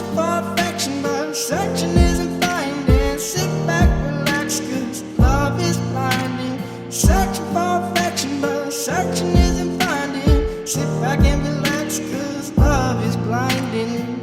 Searching for affection, but searching isn't finding. Sit back, relax, 'cause love is blinding. Searching for affection, but searching isn't finding. Sit back and relax, 'cause love is blinding.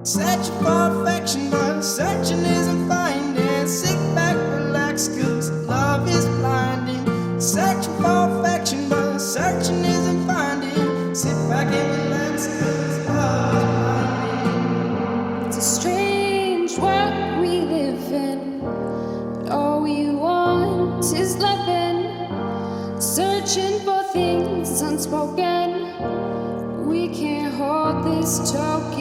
Searching for affection, but searching isn't finding. Sit back, relax, 'cause love is blinding. Searching for affection, but searching isn't finding. Sit back and relax, 'cause love is blinding. It's a strange world we live in, but all we want is loving. Searching for things unspoken, we can't hold this token.